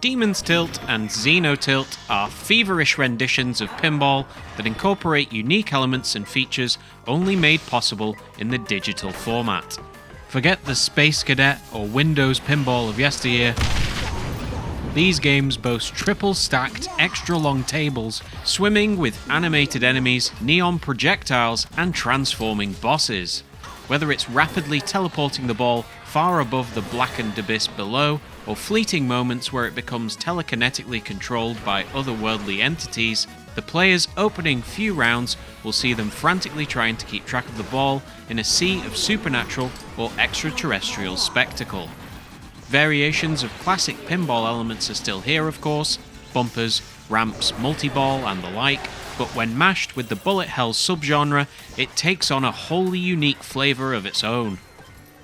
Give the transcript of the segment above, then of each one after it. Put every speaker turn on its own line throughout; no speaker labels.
Xenotilt and Xenotilt are feverish renditions of pinball that incorporate unique elements and features only made possible in the digital format. Forget the Space Cadet or Windows pinball of yesteryear. These games boast triple-stacked, extra-long tables, swimming with animated enemies, neon projectiles, and transforming bosses. Whether it's rapidly teleporting the ball far above the blackened abyss below, or fleeting moments where it becomes telekinetically controlled by otherworldly entities, the player's opening few rounds will see them frantically trying to keep track of the ball in a sea of supernatural or extraterrestrial spectacle. Variations of classic pinball elements are still here, of course, bumpers, ramps, multi-ball, and the like, but when mashed with the bullet hell subgenre, it takes on a wholly unique flavour of its own.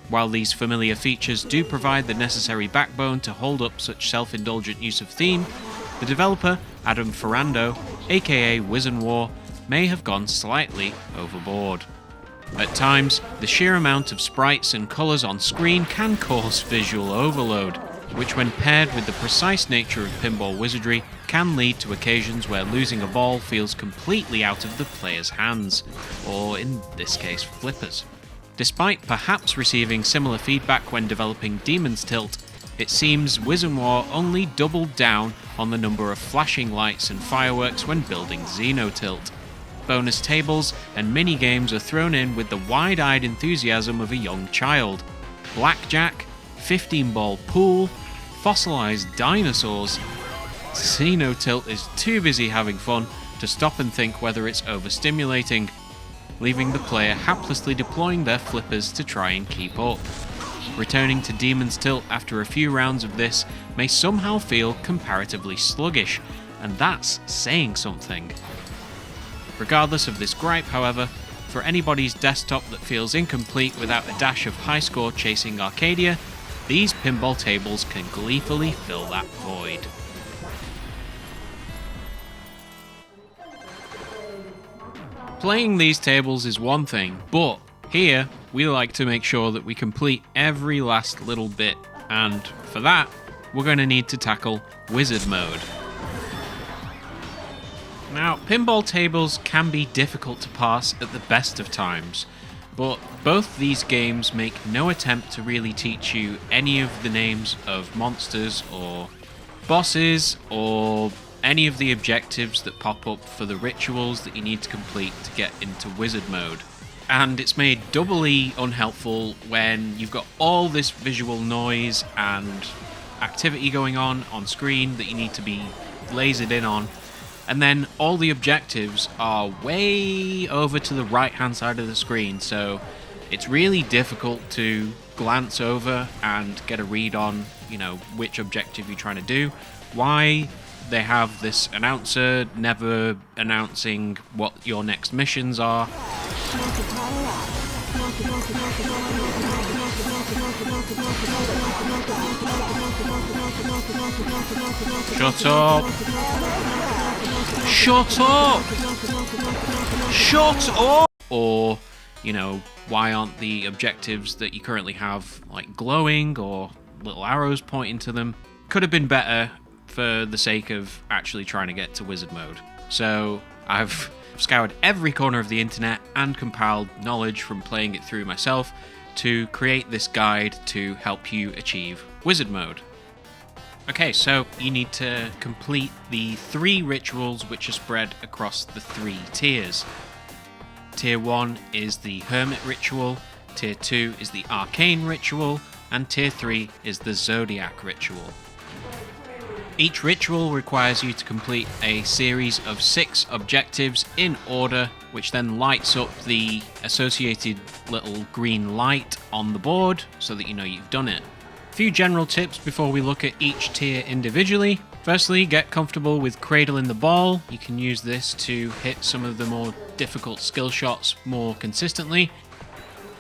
While these familiar features do provide the necessary backbone to hold up such self-indulgent use of theme, the developer, Adam Ferrando, aka Wizenwar, may have gone slightly overboard. At times, the sheer amount of sprites and colours on screen can cause visual overload, which when paired with the precise nature of pinball wizardry can lead to occasions where losing a ball feels completely out of the player's hands, or in this case, flippers. Despite perhaps receiving similar feedback when developing Xenotilt, it seems Wizenwar only doubled down on the number of flashing lights and fireworks when building Xenotilt. Bonus tables and mini-games are thrown in with the wide-eyed enthusiasm of a young child. Blackjack, 15-ball pool, fossilized dinosaurs. Xenotilt is too busy having fun to stop and think whether it's overstimulating, leaving the player haplessly deploying their flippers to try and keep up. Returning to Xenotilt after a few rounds of this may somehow feel comparatively sluggish, and that's saying something. Regardless of this gripe, however, for anybody's desktop that feels incomplete without a dash of high score chasing Arcadia, these pinball tables can gleefully fill that void. Playing these tables is one thing, but here we like to make sure that we complete every last little bit, and for that, we're going to need to tackle Wizard Mode. Now, pinball tables can be difficult to pass at the best of times, but both these games make no attempt to really teach you any of the names of monsters or bosses or any of the objectives that pop up for the rituals that you need to complete to get into Wizard Mode. And it's made doubly unhelpful when you've got all this visual noise and activity going on screen that you need to be lasered in on, and then all the objectives are way over to the right-hand side of the screen, so it's really difficult to glance over and get a read on, which objective you're trying to do. Why they have this announcer never announcing what your next missions are. Shut up! Shut up! Shut up! Or, why aren't the objectives that you currently have, glowing or little arrows pointing to them? Could have been better for the sake of actually trying to get to Wizard Mode. So, I've scoured every corner of the internet and compiled knowledge from playing it through myself to create this guide to help you achieve Wizard Mode. Okay, so you need to complete the 3 rituals which are spread across the 3 tiers. Tier 1 is the Hermit ritual, Tier 2 is the Arcane ritual, and Tier 3 is the Zodiac ritual. Each ritual requires you to complete a series of 6 objectives in order, which then lights up the associated little green light on the board so that you know you've done it. A few general tips before we look at each tier individually. Firstly, get comfortable with cradling the ball. You can use this to hit some of the more difficult skill shots more consistently.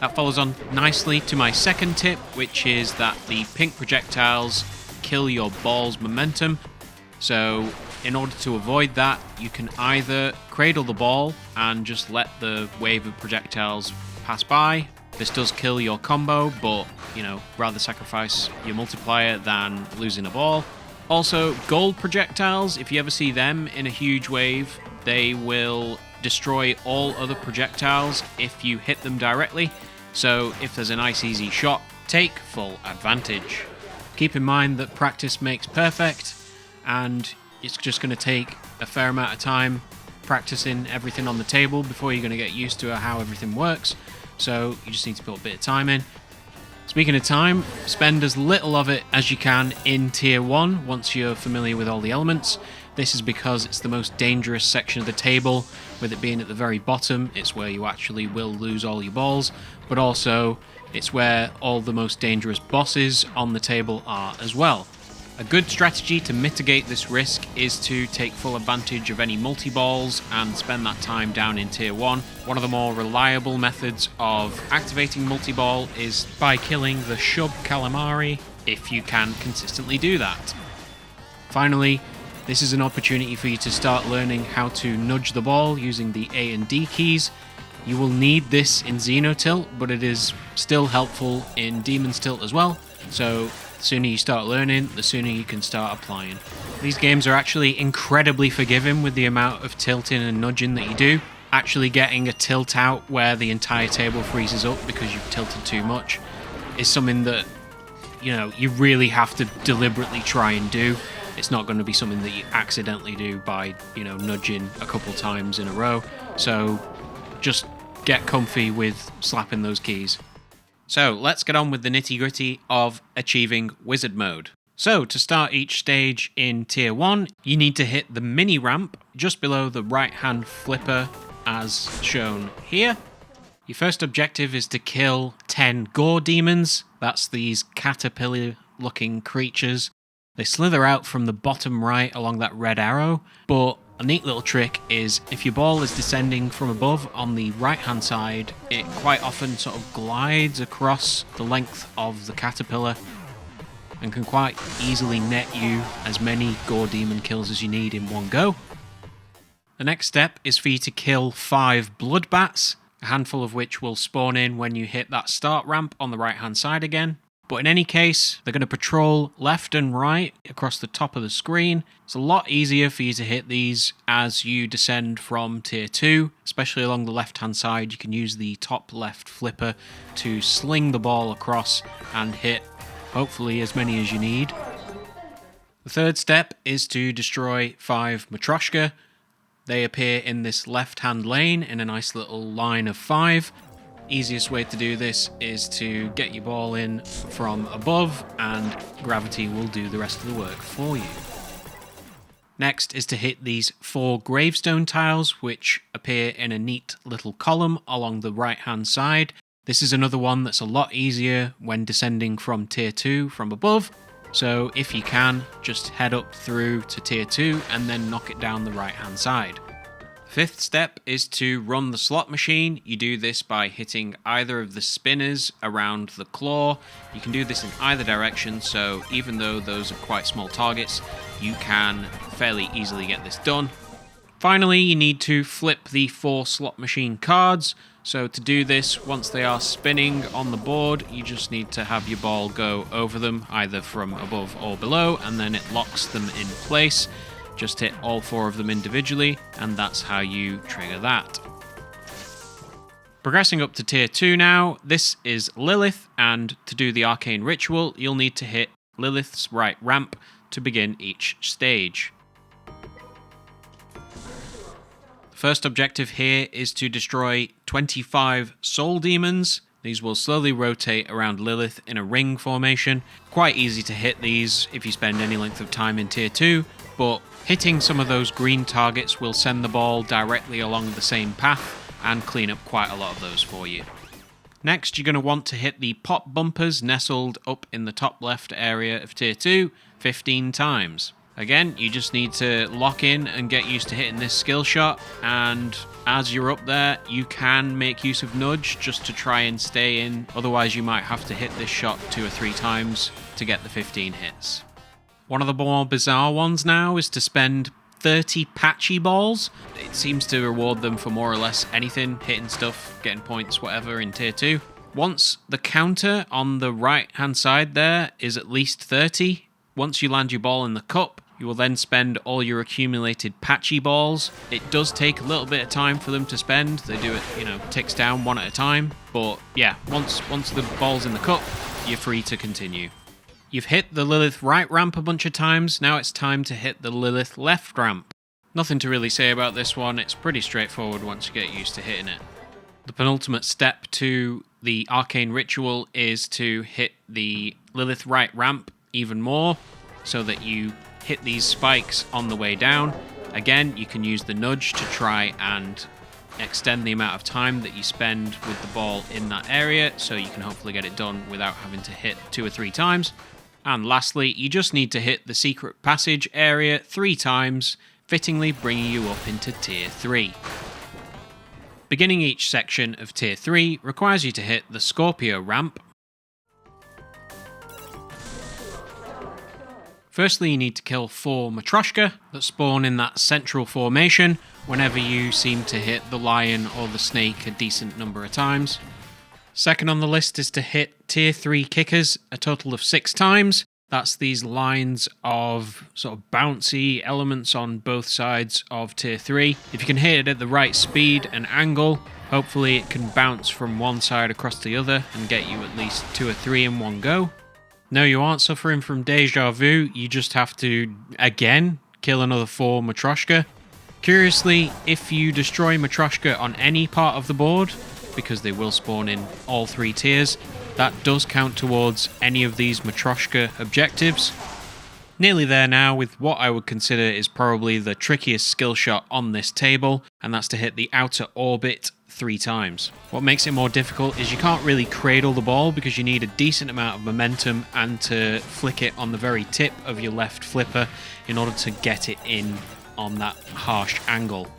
That follows on nicely to my second tip, which is that the pink projectiles kill your ball's momentum. So in order to avoid that, you can either cradle the ball and just let the wave of projectiles pass by. This does kill your combo, but rather sacrifice your multiplier than losing a ball. Also, gold projectiles, if you ever see them in a huge wave, they will destroy all other projectiles if you hit them directly. So if there's a nice easy shot, take full advantage. Keep in mind that practice makes perfect, and it's just going to take a fair amount of time practicing everything on the table before you're going to get used to how everything works. So you just need to put a bit of time in. Speaking of time, spend as little of it as you can in Tier 1 once you're familiar with all the elements. This is because it's the most dangerous section of the table, with it being at the very bottom. It's where you actually will lose all your balls, but also it's where all the most dangerous bosses on the table are as well. A good strategy to mitigate this risk is to take full advantage of any multi-balls and spend that time down in Tier 1. One of the more reliable methods of activating multi-ball is by killing the Shub Calamari, if you can consistently do that. Finally, this is an opportunity for you to start learning how to nudge the ball using the A and D keys. You will need this in Xenotilt, but it is still helpful in Demon's Tilt as well. So the sooner you start learning, the sooner you can start applying. These games are actually incredibly forgiving with the amount of tilting and nudging that you do. Actually getting a tilt out where the entire table freezes up because you've tilted too much is something that, you really have to deliberately try and do. It's not going to be something that you accidentally do by, nudging a couple times in a row. So just get comfy with slapping those keys. So let's get on with the nitty-gritty of achieving wizard mode. So to start each stage in Tier 1, you need to hit the mini ramp just below the right-hand flipper as shown here. Your first objective is to kill 10 gore demons. That's these caterpillar-looking creatures. They slither out from the bottom right along that red arrow, but a neat little trick is if your ball is descending from above on the right hand side, it quite often sort of glides across the length of the caterpillar and can quite easily net you as many gore demon kills as you need in one go. The next step is for you to kill 5 blood bats, a handful of which will spawn in when you hit that start ramp on the right hand side again. But in any case, they're going to patrol left and right across the top of the screen. It's a lot easier for you to hit these as you descend from Tier 2, especially along the left-hand side. You can use the top left flipper to sling the ball across and hit, hopefully, as many as you need. The third step is to destroy 5 Matryoshka. They appear in this left-hand lane in a nice little line of 5. Easiest way to do this is to get your ball in from above, and gravity will do the rest of the work for you. Next is to hit these 4 gravestone tiles, which appear in a neat little column along the right hand side. This is another one that's a lot easier when descending from Tier 2 from above, so if you can, just head up through to Tier 2 and then knock it down the right hand side. Fifth step is to run the slot machine. You do this by hitting either of the spinners around the claw. You can do this in either direction, so even though those are quite small targets, you can fairly easily get this done. Finally, you need to flip the 4 slot machine cards. So to do this, once they are spinning on the board, you just need to have your ball go over them, either from above or below, and then it locks them in place. Just hit all 4 of them individually, and that's how you trigger that. Progressing up to Tier 2 now, this is Lilith, and to do the Arcane ritual, you'll need to hit Lilith's right ramp to begin each stage. The first objective here is to destroy 25 soul demons. These will slowly rotate around Lilith in a ring formation. Quite easy to hit these if you spend any length of time in Tier 2, but hitting some of those green targets will send the ball directly along the same path and clean up quite a lot of those for you. Next, you're going to want to hit the pop bumpers nestled up in the top left area of Tier 2 15 times. Again, you just need to lock in and get used to hitting this skill shot, and as you're up there, you can make use of nudge just to try and stay in, otherwise you might have to hit this shot 2 or 3 times to get the 15 hits. One of the more bizarre ones now is to spend 30 patchy balls. It seems to reward them for more or less anything, hitting stuff, getting points, whatever in Tier 2. Once the counter on the right hand side there is at least 30, Once you land your ball in the cup, you will then spend all your accumulated patchy balls. It does take a little bit of time for them to spend. They do it, ticks down one at a time. But yeah, once the ball's in the cup, you're free to continue. You've hit the Lilith right ramp a bunch of times. Now it's time to hit the Lilith left ramp. Nothing to really say about this one. It's pretty straightforward once you get used to hitting it. The penultimate step to the Arcane ritual is to hit the Lilith right ramp even more so that you hit these spikes on the way down. Again, you can use the nudge to try and extend the amount of time that you spend with the ball in that area, so you can hopefully get it done without having to hit 2 or 3 times. And lastly, you just need to hit the secret passage area 3 times, fittingly bringing you up into Tier 3. Beginning each section of Tier 3 requires you to hit the Scorpio ramp. Firstly, you need to kill 4 Matryoshka that spawn in that central formation whenever you seem to hit the lion or the snake a decent number of times. Second on the list is to hit Tier 3 kickers a total of 6 times. That's these lines of sort of bouncy elements on both sides of Tier 3. If you can hit it at the right speed and angle, hopefully it can bounce from one side across the other and get you at least 2 or 3 in one go. No, you aren't suffering from deja vu, you just have to, again, kill another 4 Matryoshka. Curiously, if you destroy Matryoshka on any part of the board, because they will spawn in all 3 tiers, that does count towards any of these Matryoshka objectives. Nearly there now with what I would consider is probably the trickiest skill shot on this table, and that's to hit the outer orbit 3 times. What makes it more difficult is you can't really cradle the ball because you need a decent amount of momentum and to flick it on the very tip of your left flipper in order to get it in on that harsh angle.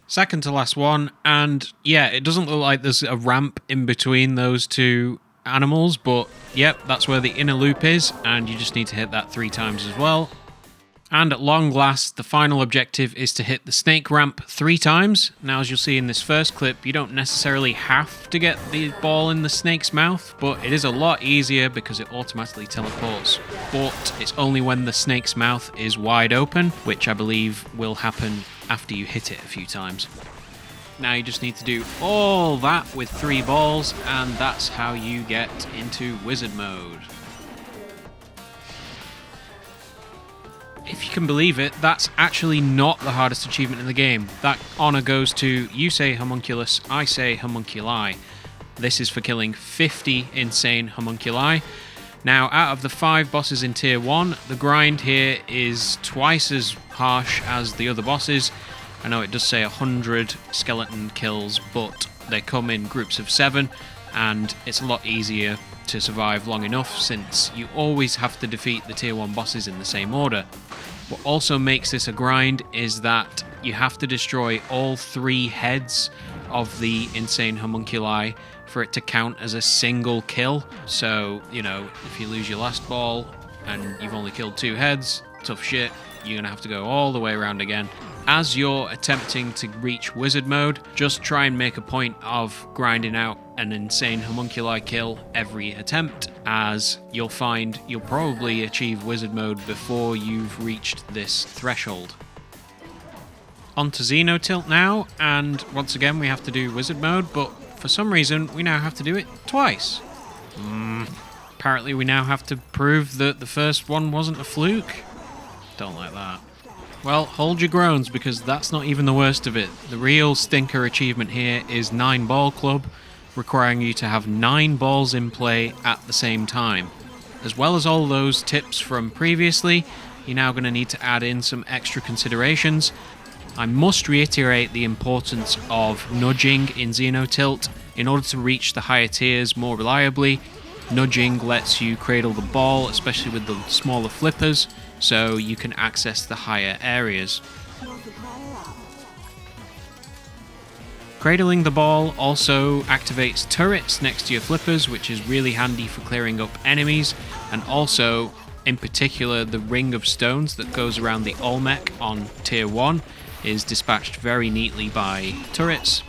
Second to last one, and yeah, it doesn't look like there's a ramp in between those 2 animals, but yep, that's where the inner loop is, and you just need to hit that 3 times as well. And at long last, the final objective is to hit the snake ramp 3 times. Now, as you'll see in this first clip, you don't necessarily have to get the ball in the snake's mouth, but it is a lot easier because it automatically teleports. But it's only when the snake's mouth is wide open, which I believe will happen after you hit it a few times. Now you just need to do all that with 3 balls, and that's how you get into wizard mode. If you can believe it, that's actually not the hardest achievement in the game. That honour goes to you say Homunculus, I say Homonculi. This is for killing 50 insane Homunculi. Now, out of the 5 bosses in Tier 1, the grind here is twice as harsh as the other bosses. I know it does say 100 skeleton kills, but they come in groups of 7, and it's a lot easier to survive long enough since you always have to defeat the Tier 1 bosses in the same order. What also makes this a grind is that you have to destroy all 3 heads of the insane homunculi for it to count as a single kill. So, if you lose your last ball and you've only killed 2 heads, tough shit, you're going to have to go all the way around again. As you're attempting to reach wizard mode, just try and make a point of grinding out an insane homunculi kill every attempt, as you'll find you'll probably achieve wizard mode before you've reached this threshold. On to Xenotilt now, and once again we have to do wizard mode, but for some reason we now have to do it twice. Apparently we now have to prove that the first one wasn't a fluke. Don't like that. Well, hold your groans, because that's not even the worst of it. The real stinker achievement here is 9 Ball Club, requiring you to have 9 balls in play at the same time. As well as all those tips from previously, you're now going to need to add in some extra considerations. I must reiterate the importance of nudging in Xenotilt. In order to reach the higher tiers more reliably, nudging lets you cradle the ball, especially with the smaller flippers, so you can access the higher areas. Cradling the ball also activates turrets next to your flippers, which is really handy for clearing up enemies, and also, in particular, the ring of stones that goes around the Olmec on Tier 1 is dispatched very neatly by turrets,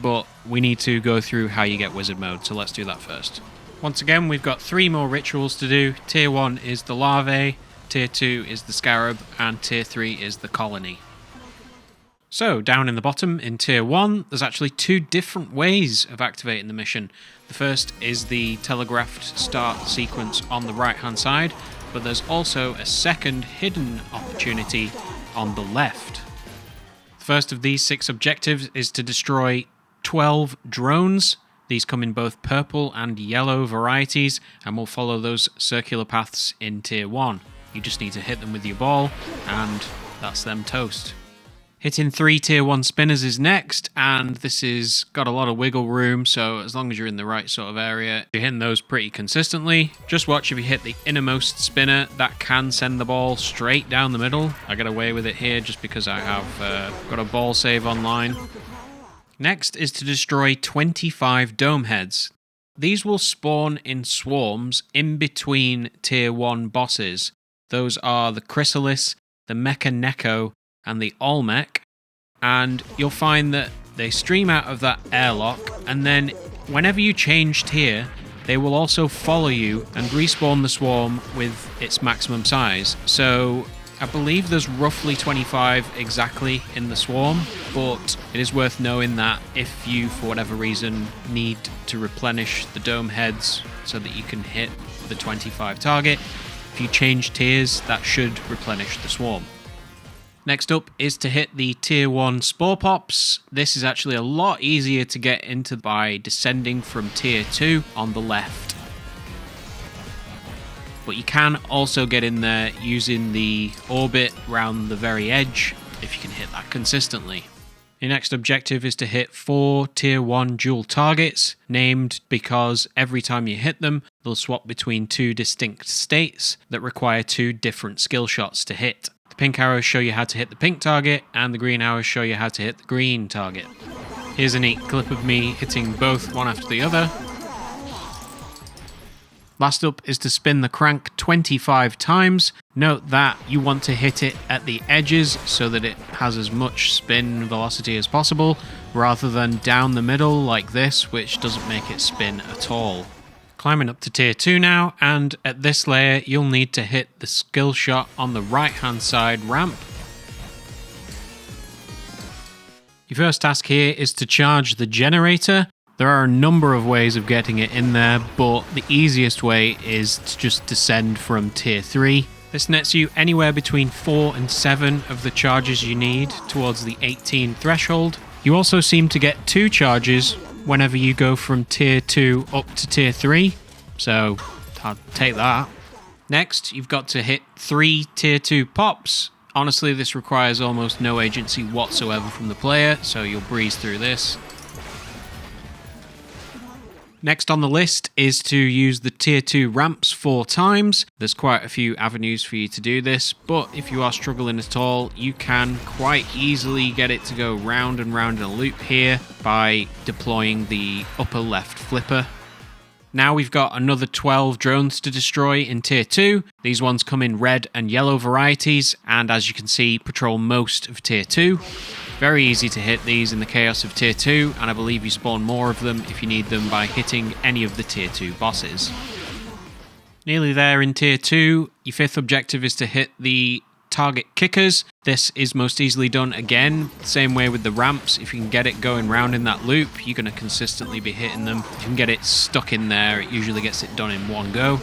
but we need to go through how you get wizard mode, so let's do that first. Once again, we've got 3 more rituals to do. Tier 1 is the Larvae, Tier 2 is the Scarab, and Tier 3 is the Colony. So, down in the bottom, in Tier 1, there's actually 2 different ways of activating the mission. The first is the telegraphed start sequence on the right-hand side, but there's also a second hidden opportunity on the left. The first of these 6 objectives is to destroy 12 drones. These come in both purple and yellow varieties, and will follow those circular paths in Tier 1. You just need to hit them with your ball, and that's them toast. Hitting 3 Tier 1 spinners is next, and this has got a lot of wiggle room, so as long as you're in the right sort of area, you're hitting those pretty consistently. Just watch if you hit the innermost spinner, that can send the ball straight down the middle. I get away with it here just because I have got a ball save online. Next is to destroy 25 dome heads. These will spawn in swarms in between Tier 1 bosses. Those are the Chrysalis, the Mechaneko, and the Olmec, and you'll find that they stream out of that airlock, and then whenever you change tier, they will also follow you and respawn the swarm with its maximum size. So I believe there's roughly 25 exactly in the swarm, but it is worth knowing that if you, for whatever reason, need to replenish the dome heads so that you can hit the 25 target, if you change tiers, that should replenish the swarm. Next up is to hit the Tier 1 Spore Pops. This is actually a lot easier to get into by descending from Tier 2 on the left. But you can also get in there using the orbit round the very edge if you can hit that consistently. Your next objective is to hit 4 Tier 1 dual targets, named because every time you hit them, they'll swap between 2 distinct states that require 2 different skill shots to hit. The pink arrows show you how to hit the pink target, and the green arrows show you how to hit the green target. Here's a neat clip of me hitting both one after the other. Last up is to spin the crank 25 times. Note that you want to hit it at the edges so that it has as much spin velocity as possible, rather than down the middle like this, which doesn't make it spin at all. Climbing up to Tier 2 now, and at this layer you'll need to hit the skill shot on the right hand side ramp. Your first task here is to charge the generator. There are a number of ways of getting it in there, but the easiest way is to just descend from Tier 3. This nets you anywhere between 4 and 7 of the charges you need towards the 18 threshold. You also seem to get 2 charges whenever you go from Tier 2 up to Tier 3, so I'll take that. Next, you've got to hit 3 Tier 2 pops. Honestly, this requires almost no agency whatsoever from the player, so you'll breeze through this. Next on the list is to use the Tier 2 ramps 4 times. There's quite a few avenues for you to do this, but if you are struggling at all, you can quite easily get it to go round and round in a loop here by deploying the upper left flipper. Now we've got another 12 drones to destroy in Tier 2. These ones come in red and yellow varieties, and as you can see, patrol most of Tier 2. Very easy to hit these in the chaos of Tier 2, and I believe you spawn more of them if you need them by hitting any of the Tier 2 bosses. Nearly there in Tier 2, your 5th objective is to hit the target kickers. This is most easily done again, same way with the ramps. If you can get it going round in that loop, you're going to consistently be hitting them. If you can get it stuck in there, it usually gets it done in one go.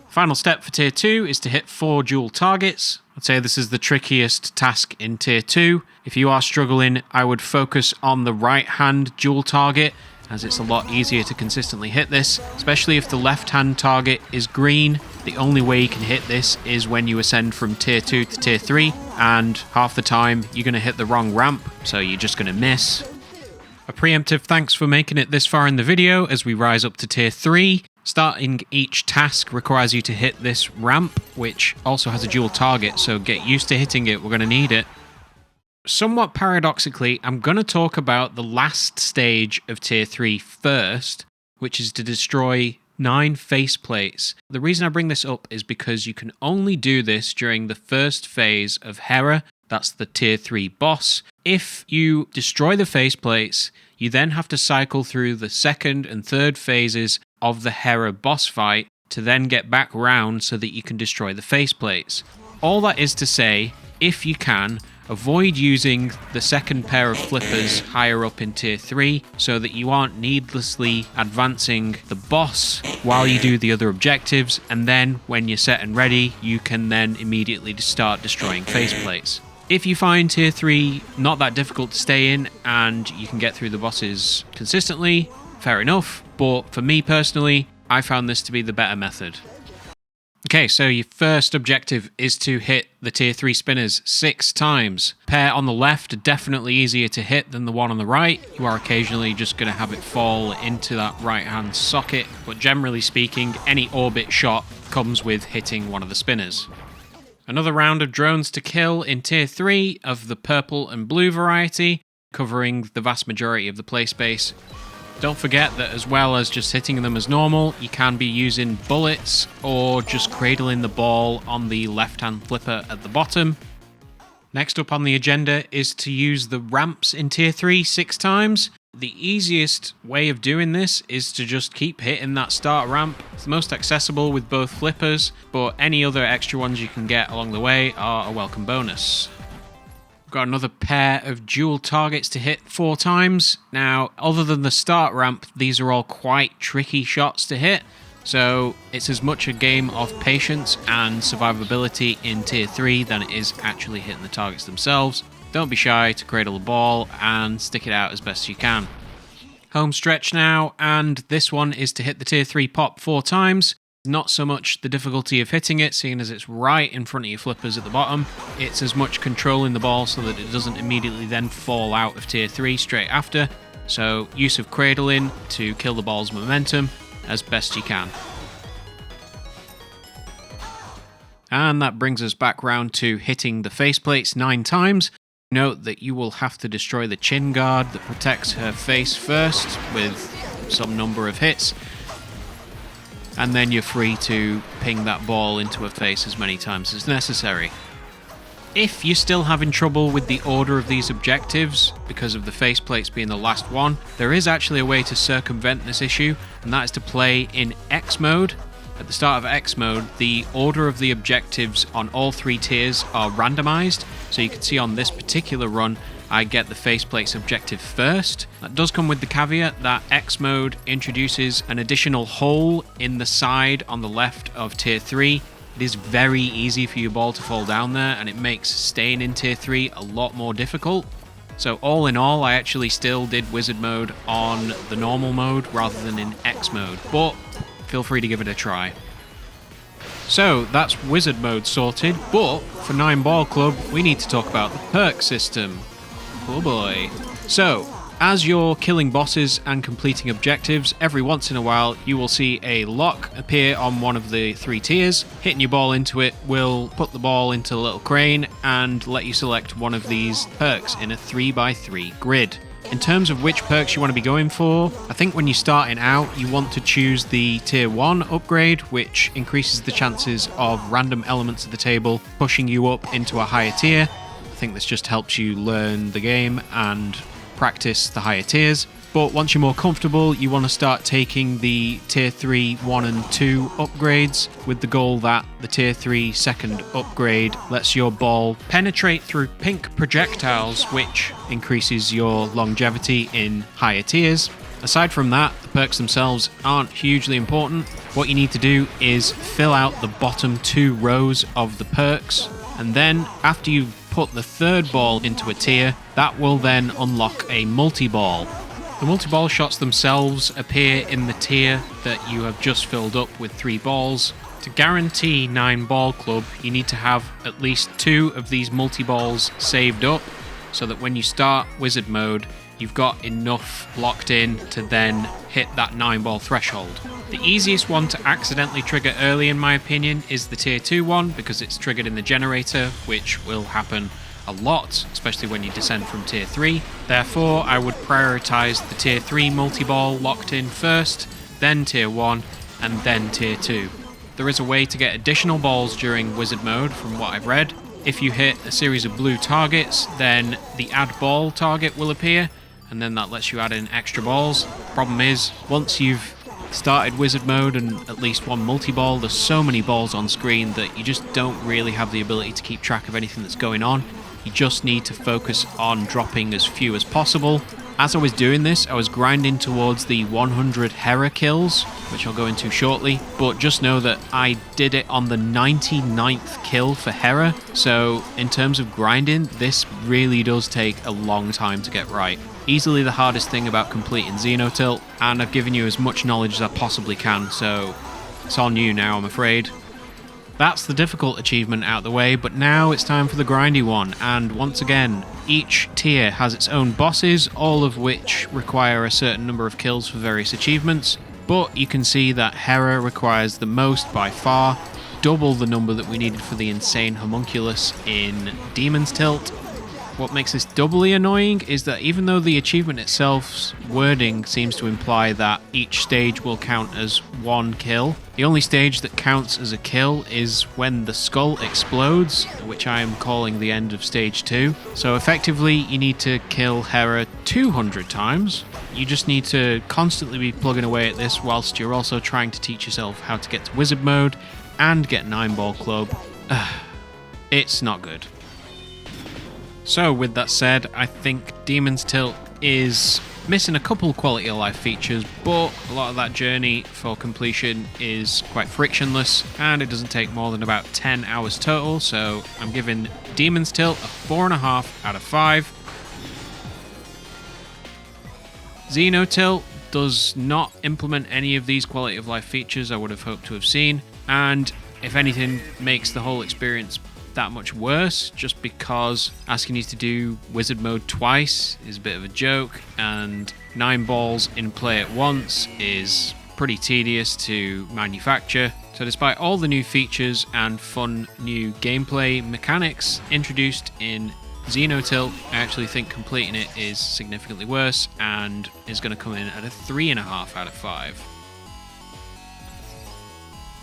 Final step for Tier 2 is to hit 4 dual targets. I'd say this is the trickiest task in Tier 2. If you are struggling, I would focus on the right-hand dual target, as it's a lot easier to consistently hit this, especially if the left-hand target is green. The only way you can hit this is when you ascend from Tier 2 to Tier 3, and half the time you're going to hit the wrong ramp, so you're just going to miss. A preemptive thanks for making it this far in the video as we rise up to Tier 3. Starting each task requires you to hit this ramp, which also has a dual target, so get used to hitting it, we're going to need it. Somewhat paradoxically, I'm going to talk about the last stage of Tier 3 first, which is to destroy 9 faceplates. The reason I bring this up is because you can only do this during the first phase of Hera, that's the Tier 3 boss. If you destroy the faceplates, you then have to cycle through the second and third phases of the Hera boss fight to then get back round so that you can destroy the faceplates. All that is to say, if you can, avoid using the second pair of flippers higher up in tier 3 so that you aren't needlessly advancing the boss while you do the other objectives, and then when you're set and ready, you can then immediately start destroying faceplates. If you find tier 3 not that difficult to stay in and you can get through the bosses consistently, fair enough, but for me personally, I found this to be the better method. Okay, so your first objective is to hit the tier 3 spinners 6 times. Pair on the left are definitely easier to hit than the one on the right. You are occasionally just going to have it fall into that right hand socket, but generally speaking, any orbit shot comes with hitting one of the spinners. Another round of drones to kill in tier 3 of the purple and blue variety, covering the vast majority of the play space. Don't forget that as well as just hitting them as normal, you can be using bullets or just cradling the ball on the left-hand flipper at the bottom. Next up on the agenda is to use the ramps in tier 3 6 times. The easiest way of doing this is to just keep hitting that start ramp. It's the most accessible with both flippers, but any other extra ones you can get along the way are a welcome bonus. We've got another pair of dual targets to hit 4 times. Now, other than the start ramp, these are all quite tricky shots to hit, so it's as much a game of patience and survivability in tier 3 than it is actually hitting the targets themselves. Don't be shy to cradle the ball and stick it out as best you can. Home stretch now, and this one is to hit the tier 3 pop 4 times. Not so much the difficulty of hitting it, seeing as it's right in front of your flippers at the bottom. It's as much controlling the ball so that it doesn't immediately then fall out of tier 3 straight after. So use of cradling to kill the ball's momentum as best you can. And that brings us back round to hitting the faceplates 9 times. Note that you will have to destroy the chin guard that protects her face first with some number of hits. And then you're free to ping that ball into her face as many times as necessary. If you're still having trouble with the order of these objectives, because of the faceplates being the last one, there is actually a way to circumvent this issue, and that is to play in X mode. At the start of X mode, the order of the objectives on all 3 tiers are randomized, so you can see on this particular run, I get the faceplates objective first. That does come with the caveat that X mode introduces an additional hole in the side on the left of tier 3. It is very easy for your ball to fall down there, and it makes staying in tier 3 a lot more difficult. So all in all, I actually still did wizard mode on the normal mode rather than in X mode, but feel free to give it a try. So that's wizard mode sorted, but for 9 Ball Club, we need to talk about the perk system. Oh boy. So, as you're killing bosses and completing objectives, every once in a while you will see a lock appear on one of the 3 tiers. Hitting your ball into it will put the ball into a little crane and let you select one of these perks in a 3x3 grid. In terms of which perks you want to be going for, I think when you're starting out, you want to choose the tier 1 upgrade, which increases the chances of random elements of the table pushing you up into a higher tier. I think this just helps you learn the game and practice the higher tiers. But once you're more comfortable, you want to start taking the tier 3 1 and 2 upgrades with the goal that the tier 3 second upgrade lets your ball penetrate through pink projectiles, which increases your longevity in higher tiers. Aside from that, the perks themselves aren't hugely important. What you need to do is fill out the bottom 2 rows of the perks, and then after you've put the 3rd ball into a tier, that will then unlock a multi-ball. The multi-ball shots themselves appear in the tier that you have just filled up with 3 balls. To guarantee 9 Ball Club, you need to have at least 2 of these multi-balls saved up, so that when you start wizard mode, you've got enough locked in to then hit that 9 ball threshold. The easiest one to accidentally trigger early, in my opinion, is the tier 2 one, because it's triggered in the generator, which will happen a lot, especially when you descend from tier 3. Therefore, I would prioritize the tier 3 multi-ball locked in first, then tier 1, and then tier 2. There is a way to get additional balls during wizard mode, from what I've read. If you hit a series of blue targets, then the add ball target will appear, and then that lets you add in extra balls. Problem is, once you've started wizard mode and at least one multi-ball, there's so many balls on screen that you just don't really have the ability to keep track of anything that's going on. You just need to focus on dropping as few as possible. As I was doing this, I was grinding towards the 100 Hera kills, which I'll go into shortly, but just know that I did it on the 99th kill for Hera, so in terms of grinding, this really does take a long time to get right. Easily the hardest thing about completing Xenotilt, and I've given you as much knowledge as I possibly can, so it's on you now, I'm afraid. That's the difficult achievement out of the way, but now it's time for the grindy one, and once again, each tier has its own bosses, all of which require a certain number of kills for various achievements, but you can see that Hera requires the most by far, double the number that we needed for the insane homunculus in Xenotilt. What makes this doubly annoying is that even though the achievement itself's wording seems to imply that each stage will count as one kill, the only stage that counts as a kill is when the skull explodes, which I am calling the end of stage 2. So effectively, you need to kill Hera 200 times. You just need to constantly be plugging away at this whilst you're also trying to teach yourself how to get to wizard mode and get 9-ball club. It's not good. So with that said, I think Xenotilt is missing a couple quality of life features, but a lot of that journey for completion is quite frictionless, and it doesn't take more than about 10 hours total, so I'm giving Xenotilt a 4.5 out of 5. Xenotilt does not implement any of these quality of life features I would have hoped to have seen, and if anything makes the whole experience that much worse, just because asking you to do wizard mode twice is a bit of a joke, and 9 balls in play at once is pretty tedious to manufacture. So despite all the new features and fun new gameplay mechanics introduced in Xenotilt, I actually think completing it is significantly worse and is going to come in at a 3.5 out of 5.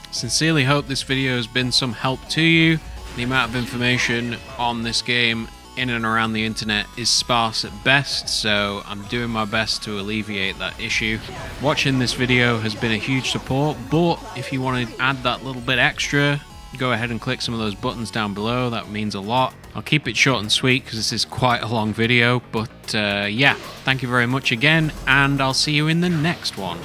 Sincerely hope this video has been some help to you. The amount of information on this game in and around the internet is sparse at best, so I'm doing my best to alleviate that issue. Watching this video has been a huge support, but if you want to add that little bit extra, go ahead and click some of those buttons down below. That means a lot. I'll keep it short and sweet because this is quite a long video, but yeah, thank you very much again, and I'll see you in the next one.